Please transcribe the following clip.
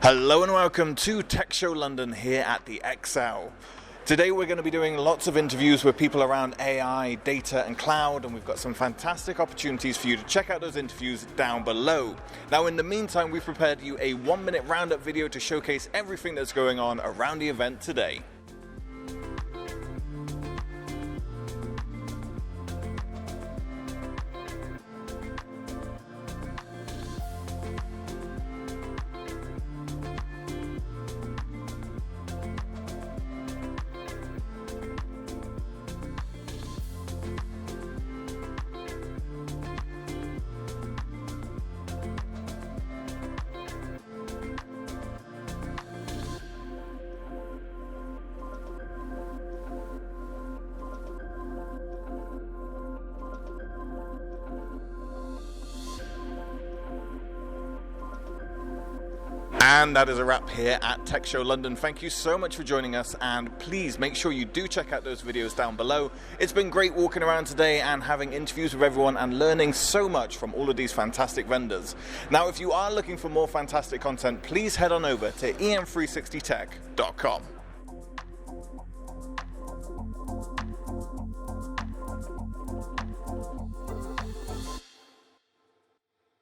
Hello and welcome to Tech Show London here at the XL. Today we're going to be doing lots of interviews with people around AI, data and cloud, and we've got some fantastic opportunities for you to check out those interviews down below. Now in the meantime, we've prepared you a 1-minute roundup video to showcase everything that's going on around the event today. And that is a wrap here at Tech Show London. Thank you so much for joining us, and please make sure you do check out those videos down below. It's been great walking around today and having interviews with everyone and learning so much from all of these fantastic vendors. Now, if you are looking for more fantastic content, please head on over to em360tech.com.